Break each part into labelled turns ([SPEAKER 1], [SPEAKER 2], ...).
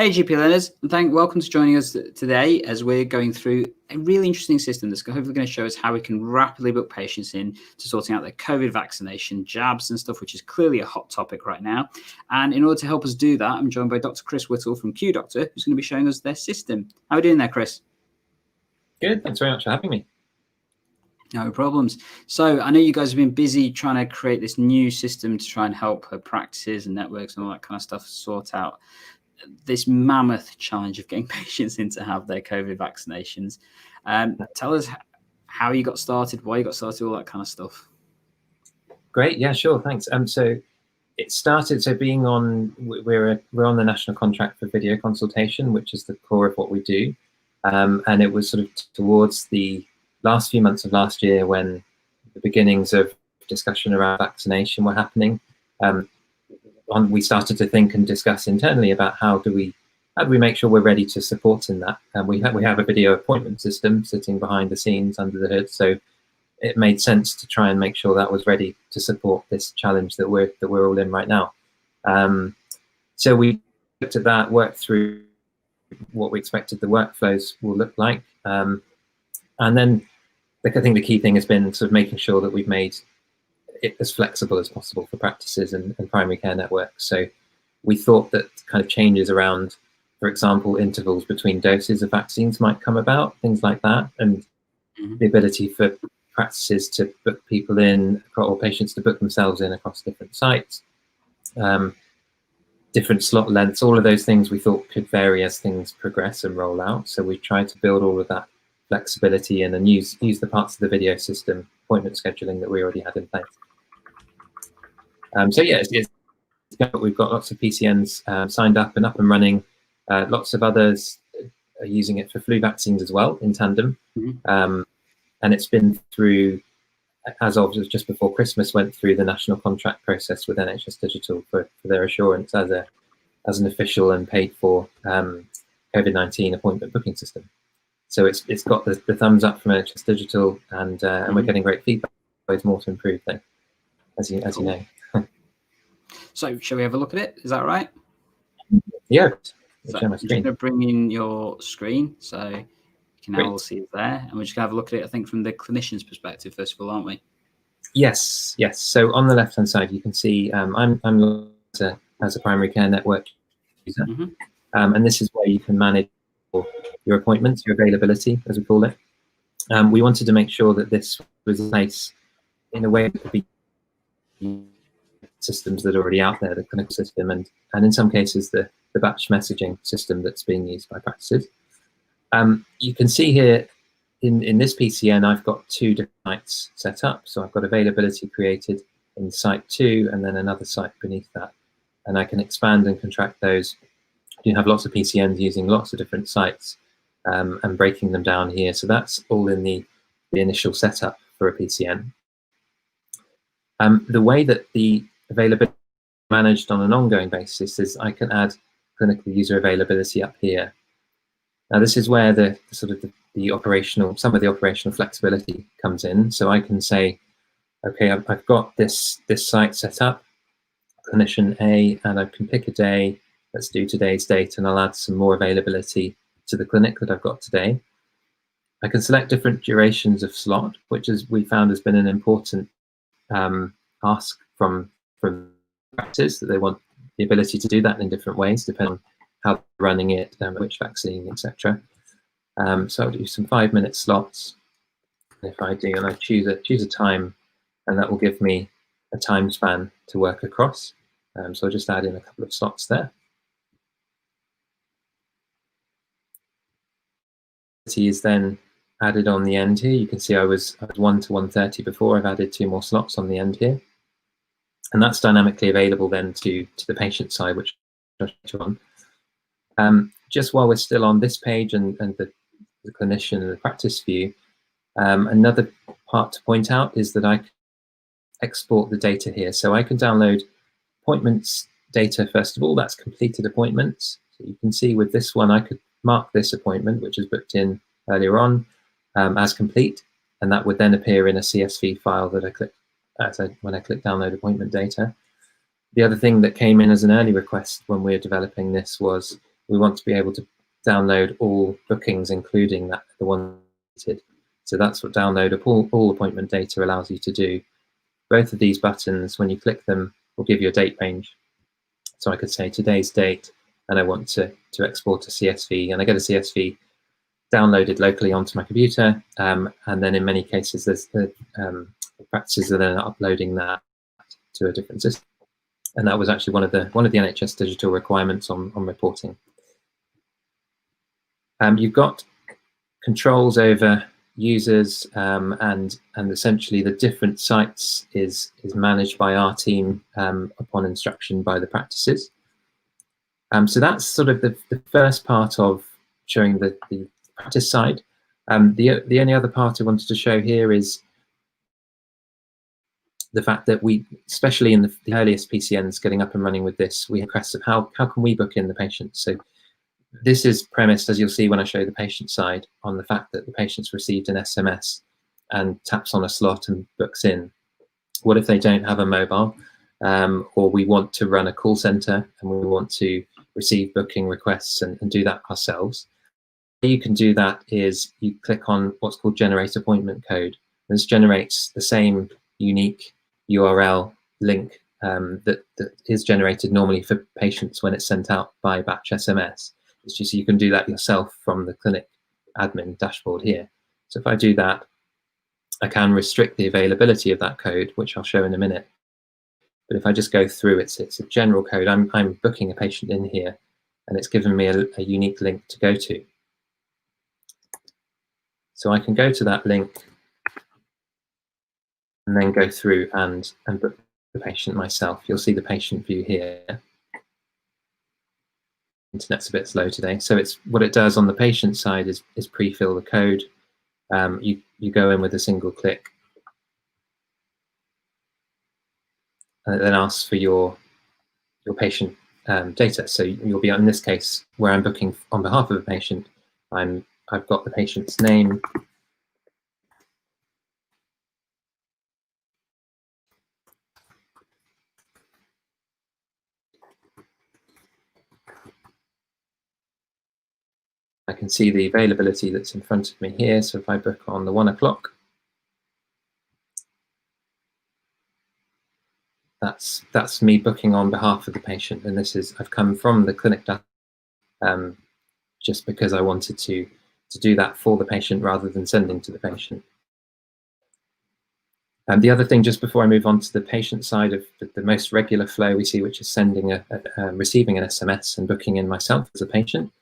[SPEAKER 1] Hey GP learners, and welcome to joining us today as we're going through a really interesting system that's hopefully going to show us how we can rapidly book patients in to sorting out their COVID vaccination, jabs and stuff, which is clearly a hot topic right now. And in order to help us do that, I'm joined by Dr. Chris Whittle from QDoctor, who's going to be showing us their system. How are we doing there, Chris?
[SPEAKER 2] Good, thanks very much for having me.
[SPEAKER 1] No problems. So I know you guys have been busy trying to create this new system to try and help practices and networks and all that kind of stuff sort out this mammoth challenge of getting patients in to have their COVID vaccinations. Tell us how you got started, why you got started, all that kind of stuff.
[SPEAKER 2] Great, yeah, sure, thanks. So it started, we're on the national contract for video consultation, which is the core of what we do. And it was sort of towards the last few months of last year when the beginnings of discussion around vaccination were happening. We started to think and discuss internally about how do we make sure we're ready to support in that. And we have a video appointment system sitting behind the scenes under the hood, so it made sense to try and make sure that was ready to support this challenge that we're all in right now. So we looked at that, worked through what we expected the workflows will look like, and then I think the key thing has been sort of making sure that we've made it as flexible as possible for practices and primary care networks. So we thought that kind of changes around, for example, intervals between doses of vaccines might come about, things like that, and the ability for practices to book people in, or patients to book themselves in across different sites, different slot lengths, all of those things we thought could vary as things progress and roll out. So we tried to build all of that flexibility in and use the parts of the video system, appointment scheduling that we already had in place. So yeah, we've got lots of PCNs signed up and running. Lots of others are using it for flu vaccines as well in tandem. And it's been through, as of just before Christmas, went through the national contract process with NHS Digital for their assurance as an official and paid for COVID-19 appointment booking system. So it's got the thumbs up from NHS Digital, and we're getting great feedback. There's more to improve there, as you know.
[SPEAKER 1] So shall we have a look at it? Is that right?
[SPEAKER 2] Yeah.
[SPEAKER 1] So I'm just going to bring in your screen so you can now all see it there, and we're just going to have a look at it, I think, from the clinician's perspective first of all, aren't we?
[SPEAKER 2] Yes. So on the left-hand side, you can see I'm as a primary care network user, and this is where you can manage your appointments, your availability, as we call it. We wanted to make sure that this was in place in a way that could be systems that are already out there, the clinical system, and in some cases the batch messaging system that's being used by practices. You can see here in this PCN, I've got two different sites set up. So I've got availability created in site 2 and then another site beneath that. And I can expand and contract those. You have lots of PCNs using lots of different sites and breaking them down here. So that's all in the initial setup for a PCN. The way that the availability is managed on an ongoing basis is I can add clinical user availability up here. Now this is where some of the operational flexibility comes in. So I can say, okay, I've got this site set up, clinician A, and I can pick a day. Let's do today's date, and I'll add some more availability to the clinic that I've got today. I can select different durations of slot, which we found has been an important ask from practices, that they want the ability to do that in different ways, depending on how they're running it, which vaccine, etc. So I'll do some 5-minute slots. And if I do, and I choose a time, and that will give me a time span to work across. So I'll just add in a couple of slots there. Is then added on the end here. You can see I was 1 to 1:30 before. I've added 2 more slots on the end here, and that's dynamically available then to the patient side, which I'll show you on. Just while we're still on this page and the clinician and the practice view, another part to point out is that I can export the data here. So I can download appointments data first of all. That's completed appointments. So you can see with this one, I could mark this appointment, which is booked in earlier on, as complete, and that would then appear in a CSV file that I click when I click download appointment data. The other thing that came in as an early request when we were developing this was we want to be able to download all bookings, including the one needed. So that's what download of all appointment data allows you to do. Both of these buttons, when you click them, will give you a date range. So I could say today's date, and I want to export a CSV, and I get a CSV downloaded locally onto my computer, and then in many cases there's the practices are then uploading that to a different system. And that was actually one of the NHS digital requirements on reporting. You've got controls over users, and essentially the different sites is managed by our team upon instruction by the practices. So that's sort of the first part of showing the practice side. The only other part I wanted to show here is the fact that we, especially in the earliest PCNs getting up and running with this, we have requests of how can we book in the patient. So this is premised, as you'll see when I show the patient side, on the fact that the patient's received an SMS and taps on a slot and books in. What if they don't have a mobile, or we want to run a call center and we want to receive booking requests and do that ourselves? The way you can do that is you click on what's called generate appointment code. This generates the same unique URL link that is generated normally for patients when it's sent out by batch SMS. It's just you can do that yourself from the clinic admin dashboard here. So if I do that, I can restrict the availability of that code, which I'll show in a minute. But if I just go through, it's a general code. I'm booking a patient in here, and it's given me a unique link to go to. So I can go to that link and then go through and book the patient myself. You'll see the patient view here. Internet's a bit slow today. So it's what it does on the patient side is pre-fill the code. You go in with a single click, and it then asks for your patient data. So you'll be, in this case, where I'm booking on behalf of a patient, I've got the patient's name, I can see the availability that's in front of me here. So if I book on the 1 o'clock, that's me booking on behalf of the patient. And this is, I've come from the clinic data just because I wanted to do that for the patient rather than sending to the patient. And the other thing, just before I move on to the patient side of the most regular flow we see, which is sending receiving an SMS and booking in myself as a patient,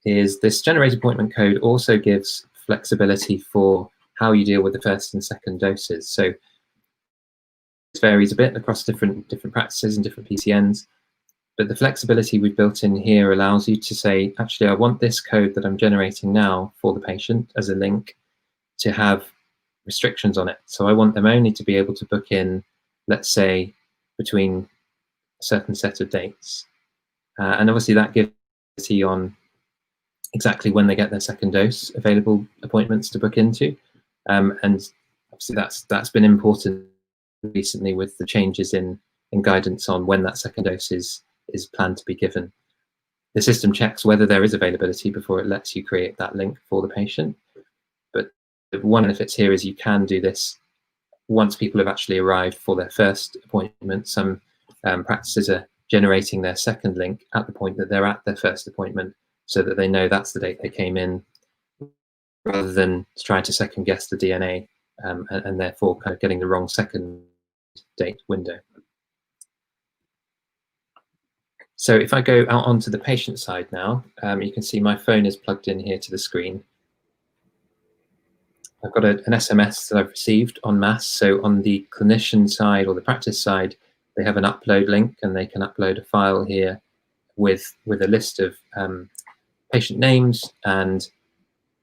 [SPEAKER 2] is this generate appointment code also gives flexibility for how you deal with the first and second doses. So it varies a bit across different practices and different PCNs, but the flexibility we've built in here allows you to say, actually, I want this code that I'm generating now for the patient as a link to have restrictions on it. So I want them only to be able to book in, let's say, between a certain set of dates. And obviously that gives on exactly when they get their second dose, available appointments to book into. And obviously that's been important recently with the changes in guidance on when that second dose is planned to be given. The system checks whether there is availability before it lets you create that link for the patient. But the one benefit here is you can do this once people have actually arrived for their first appointment. Some practices are generating their second link at the point that they're at their first appointment, so that they know that's the date they came in, rather than trying to second guess the DNA and therefore kind of getting the wrong second date window. So if I go out onto the patient side now, you can see my phone is plugged in here to the screen. I've got an SMS that I've received en masse. So on the clinician side or the practice side, they have an upload link, and they can upload a file here with a list of patient names and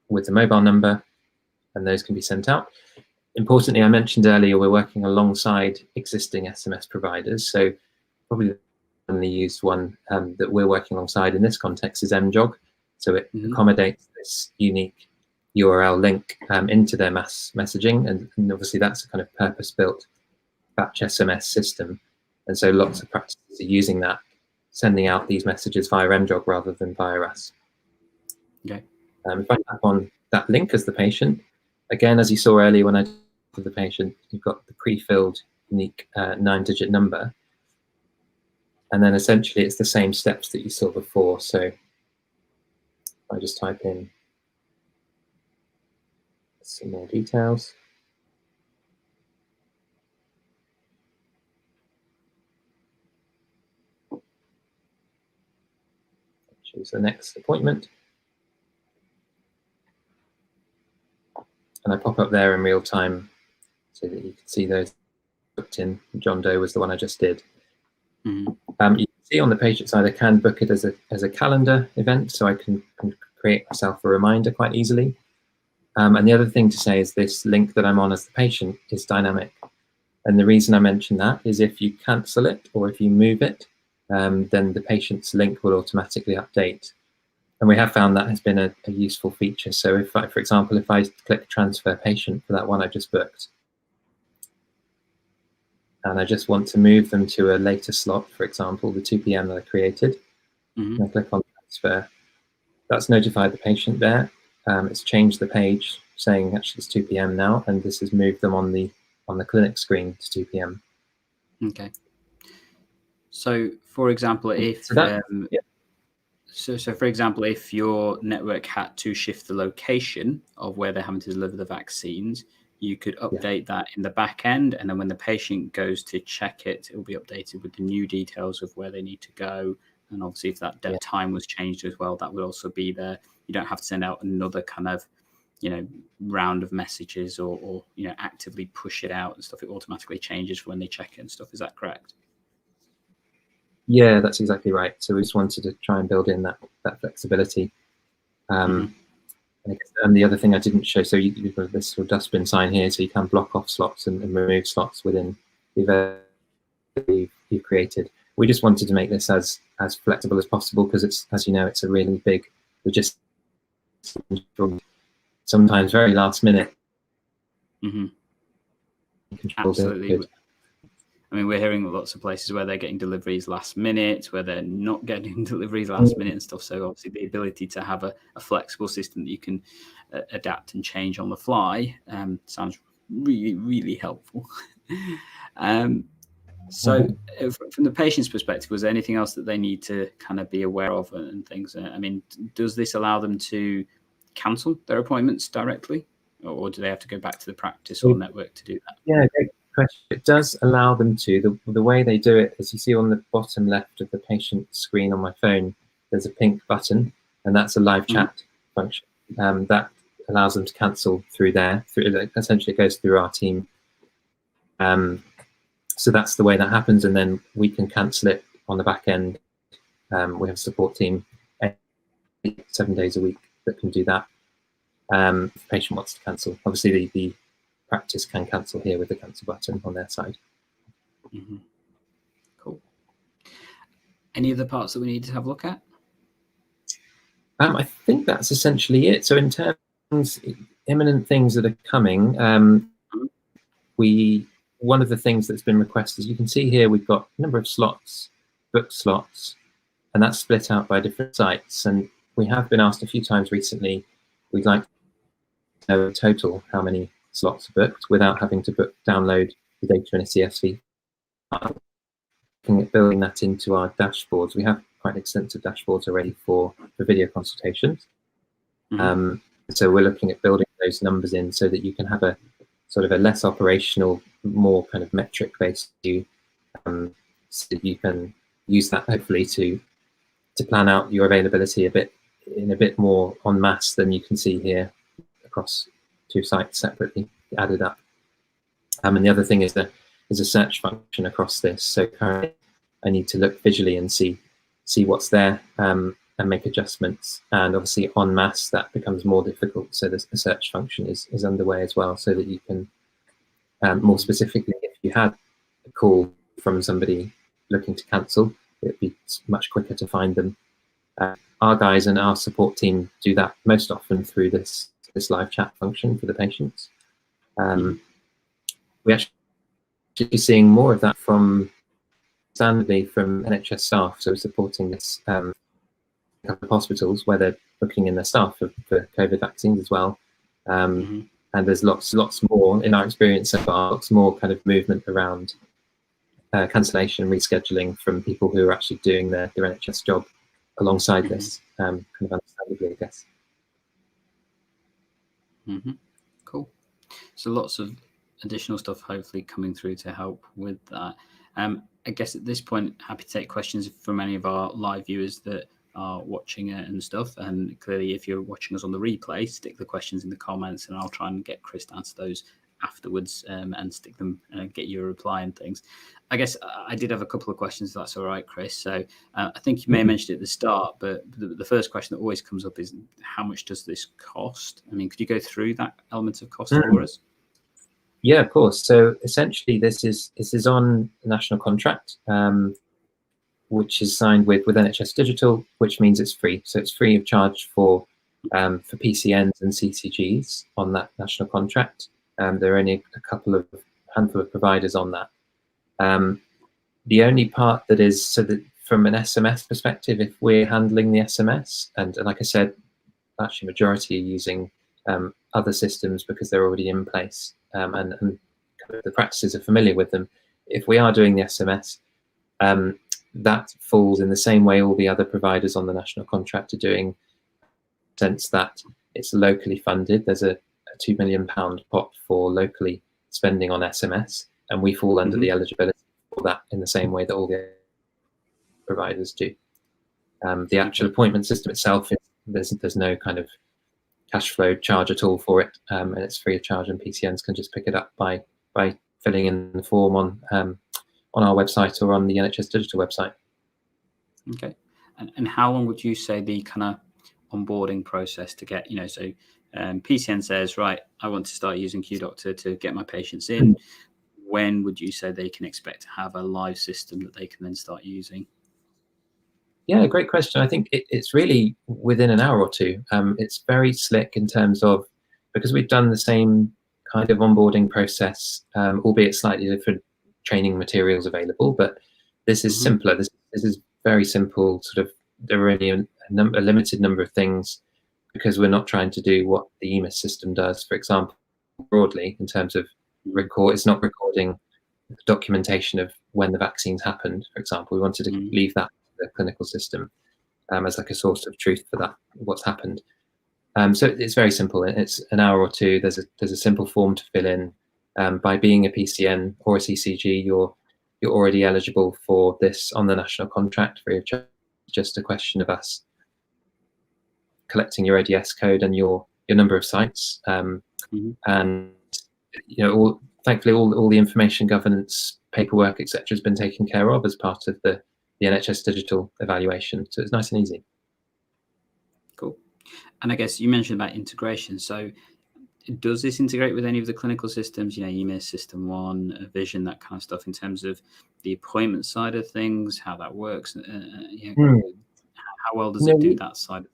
[SPEAKER 2] with the mobile number, and those can be sent out. Importantly, I mentioned earlier, we're working alongside existing SMS providers. So probably the only used one that we're working alongside in this context is MJOG. So it accommodates this unique URL link into their mass messaging, and obviously that's a kind of purpose-built batch SMS system. And so lots of practices are using that sending out these messages via MJOG rather than via us.
[SPEAKER 1] Okay.
[SPEAKER 2] If I tap on that link as the patient, again, as you saw earlier when I did the patient, you've got the pre-filled unique 9-digit number. And then essentially it's the same steps that you saw before. So I just type in some more details. Choose the next appointment. And I pop up there in real time so that you can see those booked in. John Doe was the one I just did. You can see on the patient side, I can book it as a calendar event, so I can create myself a reminder quite easily. And the other thing to say is this link that I'm on as the patient is dynamic. And the reason I mention that is if you cancel it or if you move it, then the patient's link will automatically update. And we have found that has been a useful feature. So if I, for example, if I click transfer patient for that one I just booked, and I just want to move them to a later slot, for example, the 2 p.m. that I created, and I click on transfer, that's notified the patient there. It's changed the page saying actually it's 2 p.m. now, and this has moved them on the clinic screen to 2 p.m.
[SPEAKER 1] Okay. So, for example, if so for example, if your network had to shift the location of where they're having to deliver the vaccines, you could update that in the back end, and then when the patient goes to check it, it will be updated with the new details of where they need to go. And obviously, if that time was changed as well, that would also be there. You don't have to send out another kind of, round of messages or actively push it out and stuff. It automatically changes for when they check it and stuff. Is that correct?
[SPEAKER 2] Yeah, that's exactly right. So we just wanted to try and build in that flexibility. And the other thing I didn't show, so you've got this sort of dustbin sign here, so you can block off slots and remove slots within the event you've created. We just wanted to make this as flexible as possible because it's, as you know, it's a really big logistics, sometimes very last minute.
[SPEAKER 1] Absolutely. I mean, we're hearing lots of places where they're getting deliveries last minute, where they're not getting deliveries last minute and stuff. So obviously the ability to have a flexible system that you can adapt and change on the fly sounds really, really helpful. So from the patient's perspective, was there anything else that they need to kind of be aware of and things? I mean, does this allow them to cancel their appointments directly, or do they have to go back to the practice or network to do that?
[SPEAKER 2] Yeah, great question. It does allow them to. The way they do it, as you see on the bottom left of the patient screen on my phone, there's a pink button, and that's a live chat function. That allows them to cancel through there. Essentially, it goes through our team. So that's the way that happens, and then we can cancel it on the back end. We have a support team 7 days a week that can do that. If the patient wants to cancel, obviously the practice can cancel here with the cancel button on their side.
[SPEAKER 1] Cool. Any other parts that we need to have a look at?
[SPEAKER 2] I think that's essentially it. So in terms of imminent things that are coming, one of the things that's been requested, you can see here, we've got a number of slots, booked slots, and that's split out by different sites. And we have been asked a few times recently, we'd like to know in total how many slots are booked without having to download the data in a CSV. Looking at building that into our dashboards. We have quite extensive dashboards already for video consultations. So we're looking at building those numbers in so that you can have a sort of a less operational, more kind of metric-based view, so that you can use that hopefully to plan out your availability in a bit more en masse than you can see here across 2 sites separately added up. And the other thing is a search function across this. So currently I need to look visually and see what's there and make adjustments. And obviously en masse that becomes more difficult. So the search function is underway as well, so that you can more specifically, if you had a call from somebody looking to cancel, it'd be much quicker to find them. Our guys and our support team do that most often through this live chat function for the patients. We're actually seeing more of that from understandably from NHS staff, so supporting this couple of hospitals where they're booking in their staff for COVID vaccines as well. And there's lots more in our experience so far, lots more kind of movement around cancellation, rescheduling from people who are actually doing their NHS job alongside this, kind of understandably, I guess.
[SPEAKER 1] Cool. So lots of additional stuff hopefully coming through to help with that. I guess at this point, happy to take questions from any of our live viewers that are watching it and stuff. And clearly, if you're watching us on the replay, stick the questions in the comments and I'll try and get Chris to answer those afterwards and stick them, get you a reply and things. I guess I did have a couple of questions, if that's all right, Chris. So I think you may have mentioned it at the start, but the first question that always comes up is how much does this cost? I mean, could you go through that element of cost for us?
[SPEAKER 2] Yeah, of course. So essentially, this is on a national contract, which is signed with NHS Digital, which means it's free. So it's free of charge for PCNs and CCGs on that national contract. There are only a handful of providers on that. The only part that is, so that from an SMS perspective, if we're handling the SMS, and like I said, actually majority are using other systems because they're already in place, and the practices are familiar with them. If we are doing the SMS, that falls in the same way all the other providers on the national contract are doing, sense that it's locally funded. There's a £2 million pot for locally spending on SMS, and we fall under the eligibility for that in the same way that all the providers do. The actual appointment system itself, there's no kind of cash flow charge at all for it, and it's free of charge, and PCNs can just pick it up by filling in the form on our website or on the NHS Digital website.
[SPEAKER 1] Okay, and how long would you say the kind of onboarding process to get, so PCN says, right, I want to start using QDoctor to get my patients in. When would you say they can expect to have a live system that they can then start using?
[SPEAKER 2] Yeah, great question. I think it's really within an hour or two. It's very slick in terms of, because we've done the same kind of onboarding process, albeit slightly different training materials available, but this is simpler. This is very simple. Sort of, there are only a limited number of things, because we're not trying to do what the EMIS system does, for example, broadly in terms of it's not recording documentation of when the vaccines happened, for example. We wanted to leave that to the clinical system as like a source of truth for that, what's happened. So it's very simple. It's an hour or two. There's a simple form to fill in. By being a PCN or a CCG, you're already eligible for this on the national contract free of charge. Just a question of us collecting your ODS code and your number of sites, and thankfully all the information governance paperwork etc has been taken care of as part of the NHS Digital evaluation, so it's nice and easy.
[SPEAKER 1] Cool. And I guess you mentioned about integration, so does this integrate with any of the clinical systems, EMIS, System 1, Vision, that kind of stuff, in terms of the appointment side of things, how that works? How well does it do that side of things?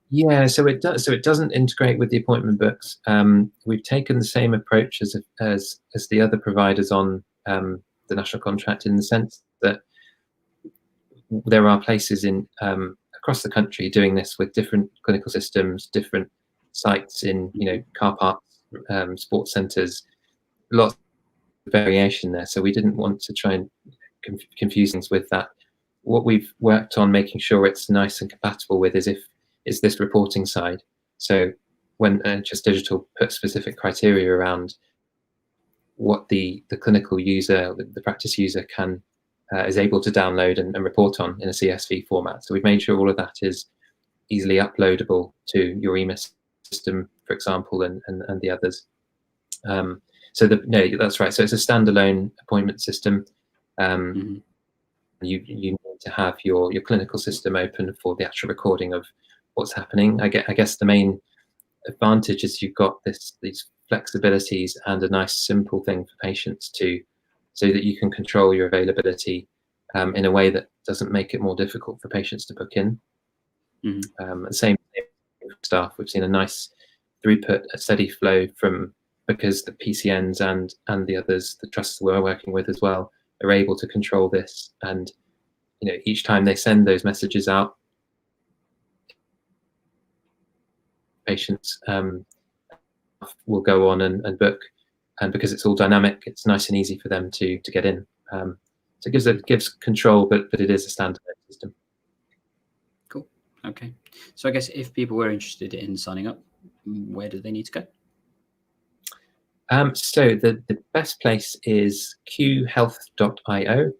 [SPEAKER 2] Yeah, so it does. So it doesn't integrate with the appointment books. We've taken the same approach as the other providers on the national contract, in the sense that there are places in across the country doing this with different clinical systems, different sites in car parks, sports centres, lots of variation there. So we didn't want to try and confuse things with that. What we've worked on making sure it's nice and compatible with is this reporting side. So when NHS Digital put specific criteria around what the clinical user, the practice user is able to download and report on in a CSV format. So we've made sure all of that is easily uploadable to your EMIS system, for example, and the others. So that's right. So it's a standalone appointment system. You need to have your clinical system open for the actual recording of what's happening. I guess the main advantage is you've got these flexibilities and a nice simple thing for patients so that you can control your availability in a way that doesn't make it more difficult for patients to book in. Same for staff. We've seen a nice throughput, a steady flow because the PCNs and the others, the trusts we're working with as well, are able to control this. And each time they send those messages out, patients will go on and book, and because it's all dynamic, it's nice and easy for them to get in. So it gives control, but it is a standard system.
[SPEAKER 1] Cool. Okay. So I guess if people were interested in signing up, where do they need to go?
[SPEAKER 2] So the best place is qhealth.io.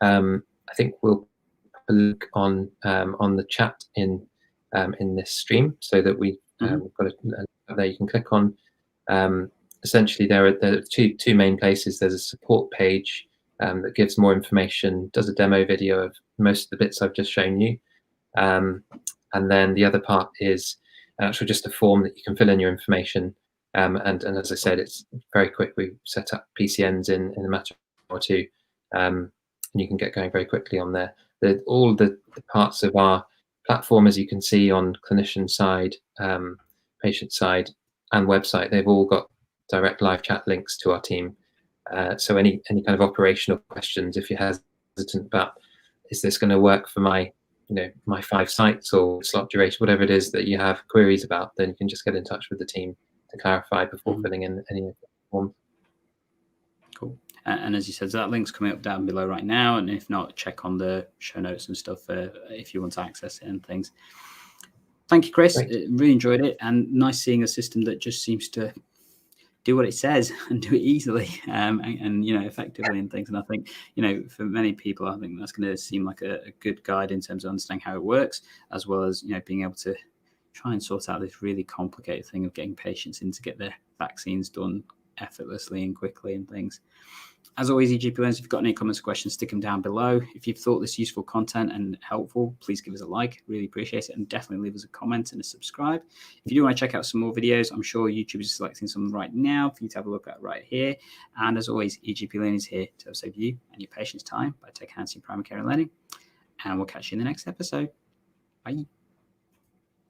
[SPEAKER 2] I think we'll put a link on the chat in this stream, so that we've got a there you can click on. Essentially, there are two main places. There's a support page that gives more information, does a demo video of most of the bits I've just shown you, and then the other part is actually just a form that you can fill in your information. And as I said, it's very quick. We set up PCNs in a matter or two, and you can get going very quickly on there. All the parts of our platform, as you can see on clinician side, patient side, and website, they've all got direct live chat links to our team. So any kind of operational questions, if you're hesitant about, is this going to work for my my 5 sites or slot duration, whatever it is that you have queries about, then you can just get in touch with the team to clarify before filling in any of the forms.
[SPEAKER 1] Cool. And as you said, that link's coming up down below right now, and if not, check on the show notes and stuff if you want to access it and things. Thank you, Chris. Really enjoyed it, and nice seeing a system that just seems to do what it says and do it easily and effectively and things. And I think for many people, I think that's going to seem like a good guide in terms of understanding how it works, as well as being able to try and sort out this really complicated thing of getting patients in to get their vaccines done effortlessly and quickly and things. As always, EGP learners, if you've got any comments or questions, stick them down below. If you've thought this useful content and helpful, please give us a like. Really appreciate it. And definitely leave us a comment and a subscribe. If you do want to check out some more videos, I'm sure YouTube is selecting some right now for you to have a look at right here. And as always, EGP Learning is here to help save you and your patients time by taking hands in primary care and learning. And we'll catch you in the next episode. Bye.